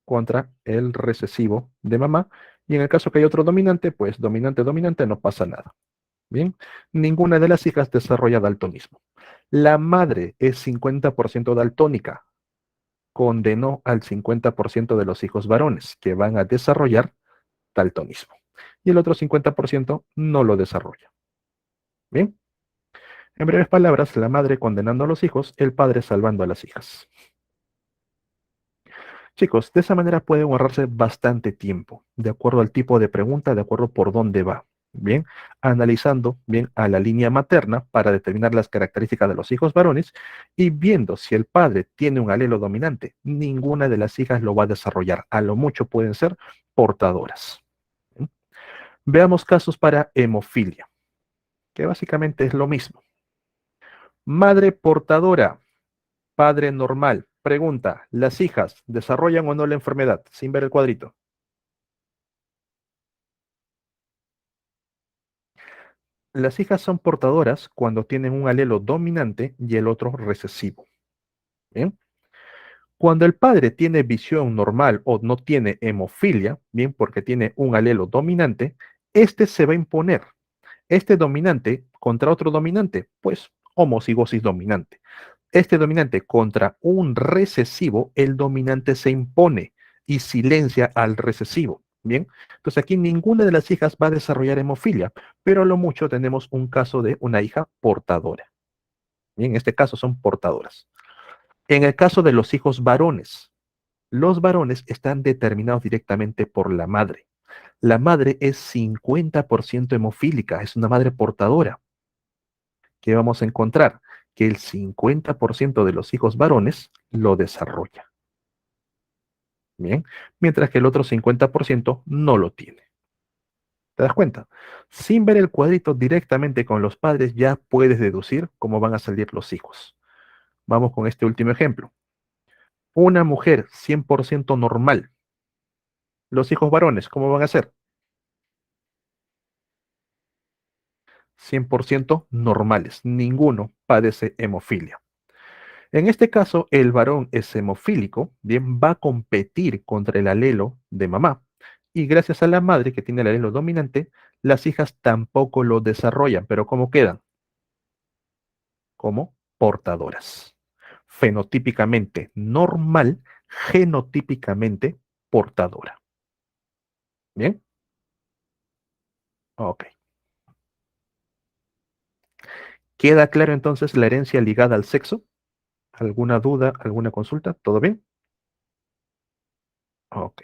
[SPEAKER 1] contra el recesivo de mamá. Y en el caso que hay otro dominante, pues dominante, no pasa nada. Bien, ninguna de las hijas desarrolla daltonismo. La madre es 50% daltónica, condenó al 50% de los hijos varones que van a desarrollar daltonismo. Y el otro 50% no lo desarrolla. Bien, en breves palabras, la madre condenando a los hijos, el padre salvando a las hijas. Chicos, de esa manera puede ahorrarse bastante tiempo, de acuerdo al tipo de pregunta, de acuerdo por dónde va. Bien, analizando bien a la línea materna para determinar las características de los hijos varones y viendo si el padre tiene un alelo dominante, ninguna de las hijas lo va a desarrollar. A lo mucho pueden ser portadoras. ¿Bien? Veamos casos para hemofilia, que básicamente es lo mismo. Madre portadora, padre normal. Pregunta, ¿las hijas desarrollan o no la enfermedad? Sin ver el cuadrito. Las hijas son portadoras cuando tienen un alelo dominante y el otro recesivo. ¿Bien? Cuando el padre tiene visión normal o no tiene hemofilia, bien, porque tiene un alelo dominante, este se va a imponer. Este dominante contra otro dominante, pues homocigosis dominante. Este dominante contra un recesivo, el dominante se impone y silencia al recesivo. Bien, entonces aquí ninguna de las hijas va a desarrollar hemofilia, pero a lo mucho tenemos un caso de una hija portadora. Bien, en este caso son portadoras. En el caso de los hijos varones, los varones están determinados directamente por la madre. La madre es 50% hemofílica, es una madre portadora. ¿Qué vamos a encontrar? que el 50% de los hijos varones lo desarrolla. Bien, mientras que el otro 50% no lo tiene. ¿Te das cuenta? Sin ver el cuadrito directamente con los padres, ya puedes deducir cómo van a salir los hijos. Vamos con este último ejemplo. Una mujer 100% normal. Los hijos varones, ¿cómo van a ser? 100% normales. Ninguno padece hemofilia. En este caso, el varón es hemofílico, bien, va a competir contra el alelo de mamá. Y gracias a la madre que tiene el alelo dominante, las hijas tampoco lo desarrollan, pero ¿cómo quedan? Como portadoras. Fenotípicamente normal, genotípicamente portadora. ¿Bien? Ok. ¿Queda claro entonces la herencia ligada al sexo? ¿Alguna duda, alguna consulta? ¿Todo bien? Ok.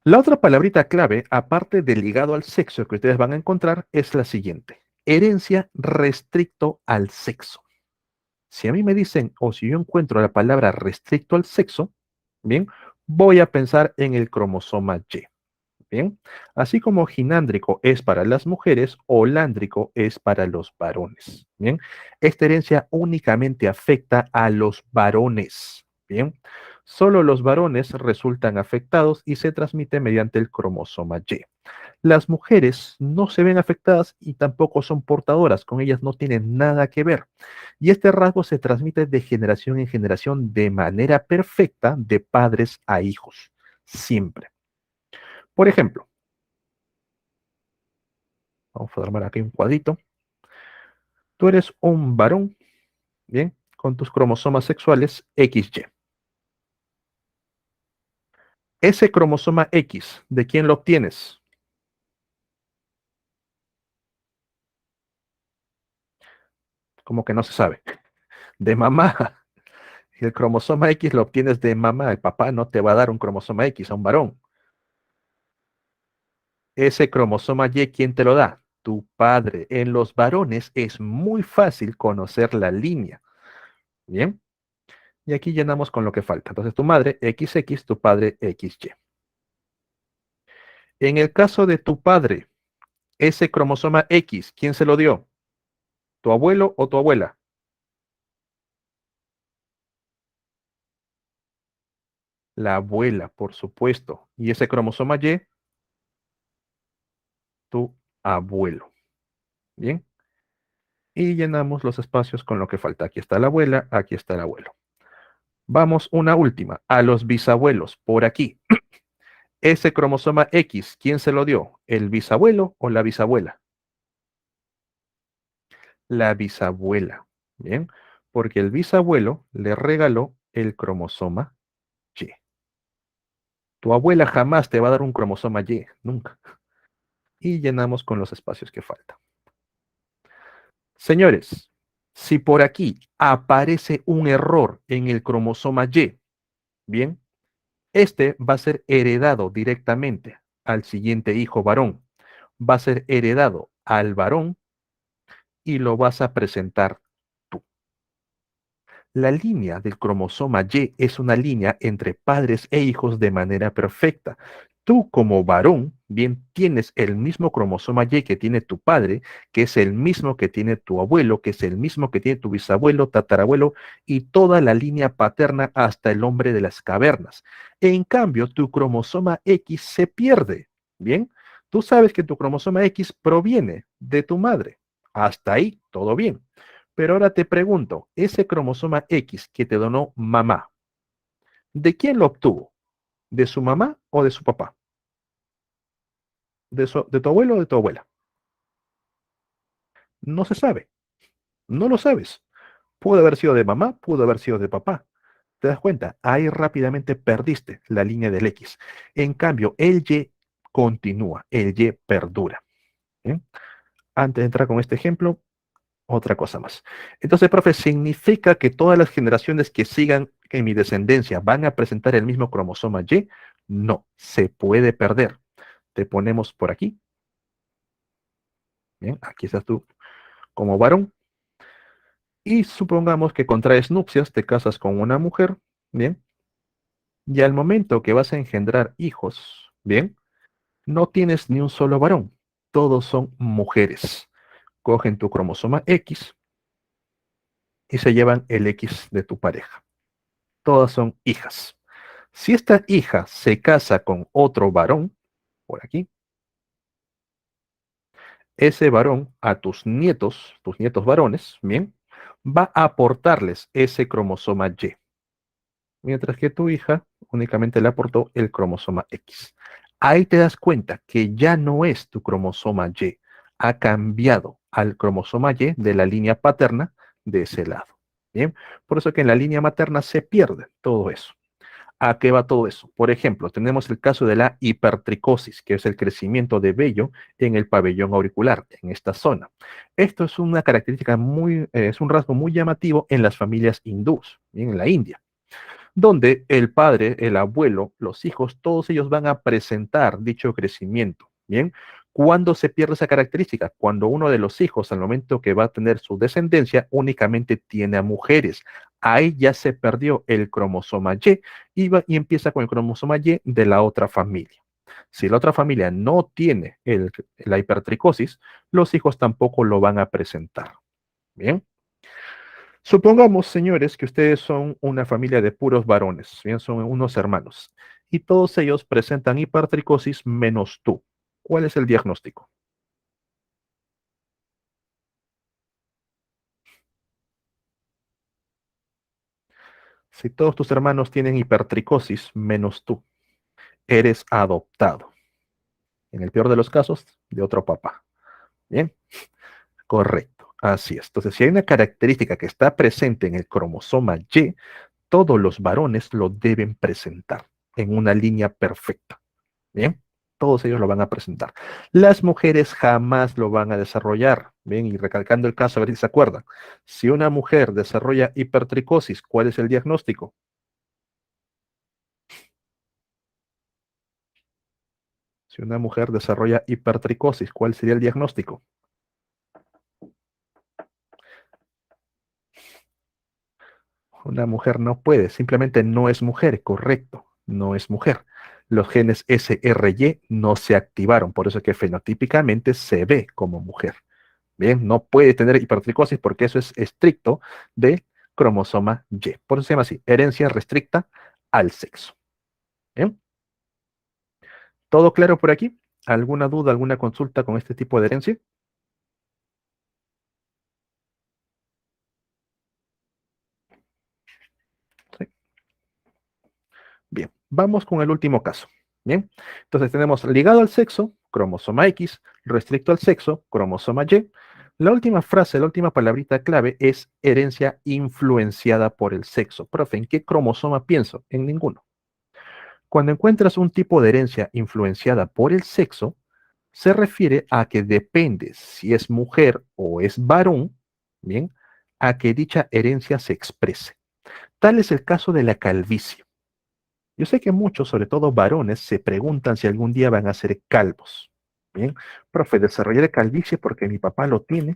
[SPEAKER 1] La otra palabrita clave, aparte de ligado al sexo que ustedes van a encontrar, es la siguiente. Herencia restricto al sexo. Si a mí me dicen, o si yo encuentro la palabra restricto al sexo, bien, voy a pensar en el cromosoma Y. Bien, así como ginándrico es para las mujeres, holándrico es para los varones. Bien, esta herencia únicamente afecta a los varones. Bien, solo los varones resultan afectados y se transmite mediante el cromosoma Y. Las mujeres no se ven afectadas y tampoco son portadoras, con ellas no tienen nada que ver. Y este rasgo se transmite de generación en generación de manera perfecta de padres a hijos, siempre. Por ejemplo, vamos a armar aquí un cuadrito. Tú eres un varón, bien, con tus cromosomas sexuales XY. Ese cromosoma X, ¿de quién lo obtienes? Como que no se sabe. De mamá. El cromosoma X lo obtienes de mamá. El papá no te va a dar un cromosoma X a un varón. Ese cromosoma Y, ¿quién te lo da? Tu padre. En los varones es muy fácil conocer la línea. Bien. Y aquí llenamos con lo que falta. Entonces tu madre XX, tu padre XY. En el caso de tu padre, ese cromosoma X, ¿quién se lo dio? ¿Tu abuelo o tu abuela? La abuela, por supuesto. Y ese cromosoma Y, tu abuelo. Bien. Y llenamos los espacios con lo que falta. Aquí está la abuela, aquí está el abuelo. Vamos, una última. A los bisabuelos, por aquí. Ese cromosoma X, ¿quién se lo dio? ¿El bisabuelo o la bisabuela? La bisabuela. Bien. Porque el bisabuelo le regaló el cromosoma Y. Tu abuela jamás te va a dar un cromosoma Y, nunca. Y llenamos con los espacios que faltan. Señores, si por aquí aparece un error en el cromosoma Y, bien, este va a ser heredado directamente al siguiente hijo varón. Va a ser heredado al varón y lo vas a presentar tú. La línea del cromosoma Y es una línea entre padres e hijos de manera perfecta. Tú como varón, bien, tienes el mismo cromosoma Y que tiene tu padre, que es el mismo que tiene tu abuelo, que es el mismo que tiene tu bisabuelo, tatarabuelo y toda la línea paterna hasta el hombre de las cavernas. En cambio, tu cromosoma X se pierde. Bien, tú sabes que tu cromosoma X proviene de tu madre. Hasta ahí, todo bien. Pero ahora te pregunto, ese cromosoma X que te donó mamá, ¿de quién lo obtuvo? ¿De su mamá o de su papá? ¿De tu abuelo o de tu abuela? No se sabe, no lo sabes. Pudo haber sido de mamá, pudo haber sido de papá. ¿Te das cuenta? Ahí rápidamente perdiste la línea del X. En cambio, el Y continúa, el Y perdura. ¿Bien? Antes de entrar con este ejemplo, otra cosa más. Entonces, profe, ¿significa que todas las generaciones que sigan en mi descendencia van a presentar el mismo cromosoma Y? No, se puede perder. Te ponemos por aquí. Bien, aquí estás tú como varón. Y supongamos que contraes nupcias, te casas con una mujer, ¿bien? Y al momento que vas a engendrar hijos, ¿bien? No tienes ni un solo varón, todos son mujeres. Cogen tu cromosoma X y se llevan el X de tu pareja. Todas son hijas. Si esta hija se casa con otro varón, por aquí, ese varón a tus nietos varones, bien, va a aportarles ese cromosoma Y, mientras que tu hija únicamente le aportó el cromosoma X. Ahí te das cuenta que ya no es tu cromosoma Y, ha cambiado al cromosoma Y de la línea paterna de ese lado. Bien, por eso que en la línea materna se pierde todo eso. ¿A qué va todo eso? Por ejemplo, tenemos el caso de la hipertricosis, que es el crecimiento de vello en el pabellón auricular, en esta zona. Esto es una característica es un rasgo muy llamativo en las familias hindús, en la India, donde el padre, el abuelo, los hijos, todos ellos van a presentar dicho crecimiento. Bien, ¿cuándo se pierde esa característica? Cuando uno de los hijos, al momento que va a tener su descendencia, únicamente tiene a mujeres. Ahí ya se perdió el cromosoma y empieza con el cromosoma Y de la otra familia. Si la otra familia no tiene la hipertricosis, los hijos tampoco lo van a presentar. Bien. Supongamos, señores, que ustedes son una familia de puros varones, bien, son unos hermanos, y todos ellos presentan hipertricosis menos tú. ¿Cuál es el diagnóstico? Si todos tus hermanos tienen hipertricosis menos tú, eres adoptado. En el peor de los casos, de otro papá. Bien, correcto. Así es. Entonces, si hay una característica que está presente en el cromosoma Y, todos los varones lo deben presentar en una línea perfecta. Bien, todos ellos lo van a presentar. Las mujeres jamás lo van a desarrollar. Bien, y recalcando el caso, a ver si se acuerdan. Si una mujer desarrolla hipertricosis, ¿cuál es el diagnóstico? Si una mujer desarrolla hipertricosis, ¿cuál sería el diagnóstico? Una mujer no puede, simplemente no es mujer, correcto, no es mujer. Los genes SRY no se activaron, por eso es que fenotípicamente se ve como mujer. Bien, no puede tener hipertricosis porque eso es estricto de cromosoma Y. Por eso se llama así, herencia restricta al sexo. Bien, ¿todo claro por aquí? ¿Alguna duda, alguna consulta con este tipo de herencia? Sí. Bien, vamos con el último caso. Bien, entonces tenemos ligado al sexo, cromosoma X, restricto al sexo, cromosoma Y. La última frase, la última palabrita clave es herencia influenciada por el sexo. Profe, ¿en qué cromosoma pienso? En ninguno. Cuando encuentras un tipo de herencia influenciada por el sexo, se refiere a que depende si es mujer o es varón, bien, a que dicha herencia se exprese. Tal es el caso de la calvicie. Yo sé que muchos, sobre todo varones, se preguntan si algún día van a ser calvos. Bien, profe, desarrollaré calvicie porque mi papá lo tiene.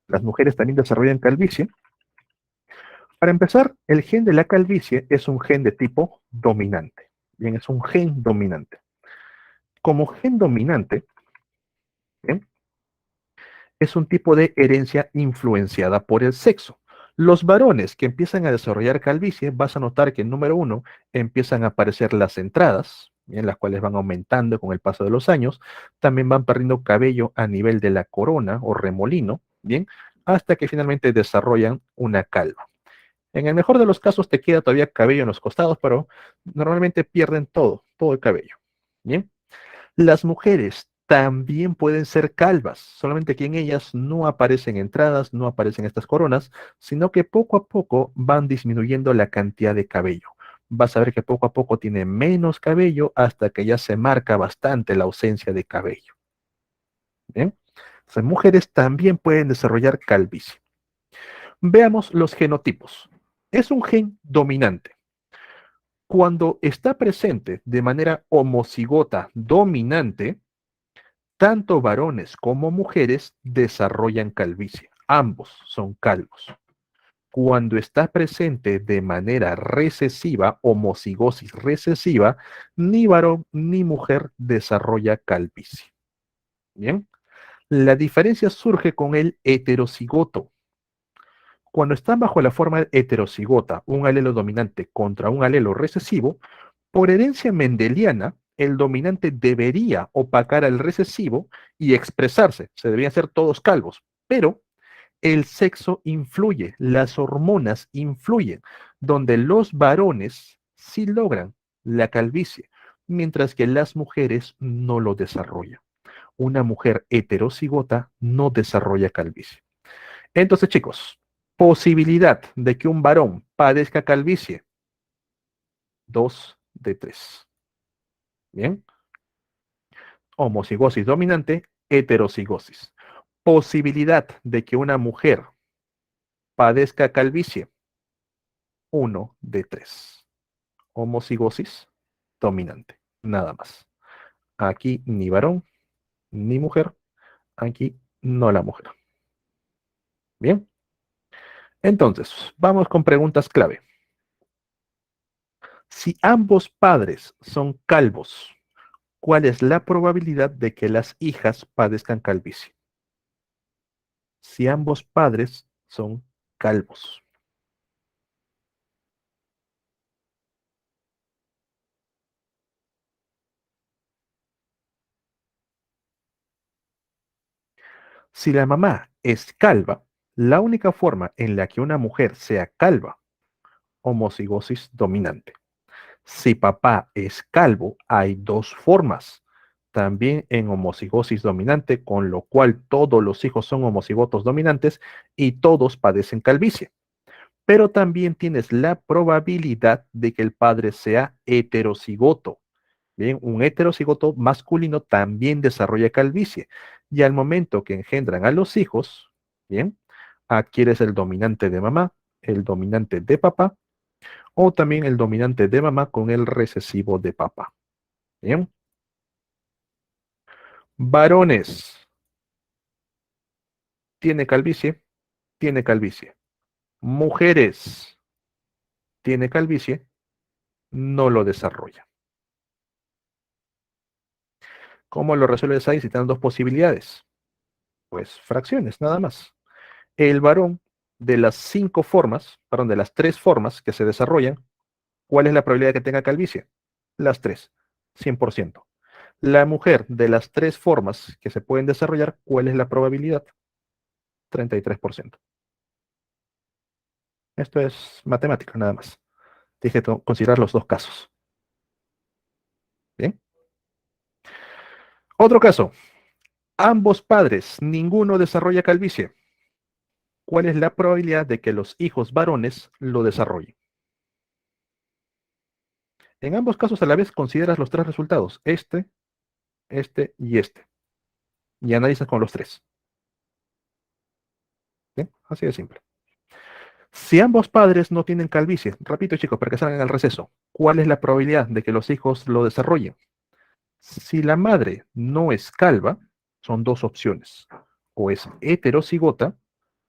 [SPEAKER 1] Las mujeres también desarrollan calvicie. Para empezar, el gen de la calvicie es un gen de tipo dominante. Bien, es un gen dominante. Como gen dominante, ¿bien? Es un tipo de herencia influenciada por el sexo. Los varones que empiezan a desarrollar calvicie, vas a notar que, número uno, empiezan a aparecer las entradas, en las cuales van aumentando con el paso de los años. También van perdiendo cabello a nivel de la corona o remolino, bien, hasta que finalmente desarrollan una calva. En el mejor de los casos te queda todavía cabello en los costados, pero normalmente pierden todo el cabello. Bien. Las mujeres también pueden ser calvas, solamente que en ellas no aparecen entradas, no aparecen estas coronas, sino que poco a poco van disminuyendo la cantidad de cabello. Vas a ver que poco a poco tiene menos cabello hasta que ya se marca bastante la ausencia de cabello. ¿Bien? Las mujeres también pueden desarrollar calvicie. Veamos los genotipos. Es un gen dominante. Cuando está presente de manera homocigota dominante, tanto varones como mujeres desarrollan calvicie. ambos son calvos. Cuando está presente de manera recesiva, homocigosis recesiva, ni varón ni mujer desarrolla calvicie. Bien, la diferencia surge con el heterocigoto. Cuando están bajo la forma heterocigota, un alelo dominante contra un alelo recesivo, por herencia mendeliana, el dominante debería opacar al recesivo y expresarse. Se deberían ser todos calvos, pero el sexo influye, las hormonas influyen, donde los varones sí logran la calvicie, mientras que las mujeres no lo desarrollan. Una mujer heterocigota no desarrolla calvicie. Entonces, chicos, posibilidad de que un varón padezca calvicie, 2 de 3. Bien, homocigosis dominante, heterocigosis. Posibilidad de que una mujer padezca calvicie, 1 de 3. Homocigosis dominante, nada más. Aquí ni varón ni mujer, aquí no la mujer. Bien, entonces, vamos con preguntas clave. Si ambos padres son calvos, ¿cuál es la probabilidad de que las hijas padezcan calvicie? Si ambos padres son calvos. Si la mamá es calva, la única forma en la que una mujer sea calva, homocigosis dominante. Si papá es calvo, hay dos formas. También en homocigosis dominante, con lo cual todos los hijos son homocigotos dominantes y todos padecen calvicie. Pero también tienes la probabilidad de que el padre sea heterocigoto. Bien, un heterocigoto masculino también desarrolla calvicie. Y al momento que engendran a los hijos, bien, adquieres el dominante de mamá, el dominante de papá, o también el dominante de mamá con el recesivo de papá. Bien, varones, tiene calvicie, tiene calvicie. Mujeres, tiene calvicie, no lo desarrolla. ¿Cómo lo resuelves ahí si te dan dos posibilidades? Pues fracciones, nada más. El varón de las cinco formas, perdón, de las tres formas que se desarrollan, ¿cuál es la probabilidad de que tenga calvicie? Las tres, 100%. La mujer de las tres formas que se pueden desarrollar, ¿cuál es la probabilidad? 33%. Esto es matemática, nada más. Tienes que considerar los dos casos. Bien. Otro caso. Ambos padres, ninguno desarrolla calvicie. ¿Cuál es la probabilidad de que los hijos varones lo desarrollen? En ambos casos a la vez consideras los tres resultados, este y este, y analizas con los tres. ¿Bien? Así de simple. Si ambos padres no tienen calvicie, repito chicos, para que salgan al receso, ¿cuál es la probabilidad de que los hijos lo desarrollen? Si la madre no es calva, son dos opciones, o es heterocigota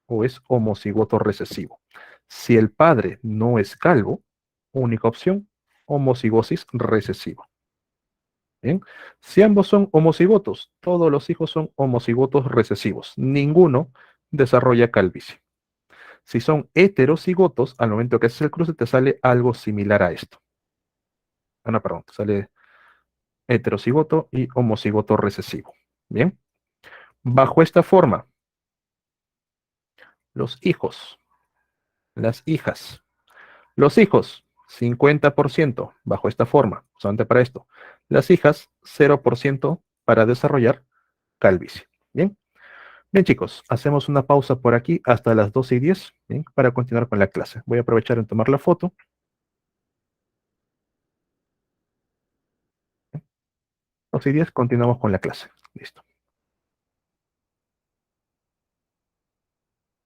[SPEAKER 1] o es homocigoto recesivo. Si el padre no es calvo, única opción, homocigosis recesiva. ¿Bien? Si ambos son homocigotos, todos los hijos son homocigotos recesivos. Ninguno desarrolla calvicie. Si son heterocigotos, al momento que haces el cruce te sale algo similar a esto. Ah, no, perdón, te sale heterocigoto y homocigoto recesivo. Bien. Bajo esta forma, los hijos, las hijas, los hijos, 50% bajo esta forma, solamente para esto. Las hijas, 0% para desarrollar calvicie. Bien. Bien, chicos, hacemos una pausa por aquí hasta las 12:10, ¿bien? Para continuar con la clase. Voy a aprovechar en tomar la foto. 12:10, continuamos con la clase. Listo.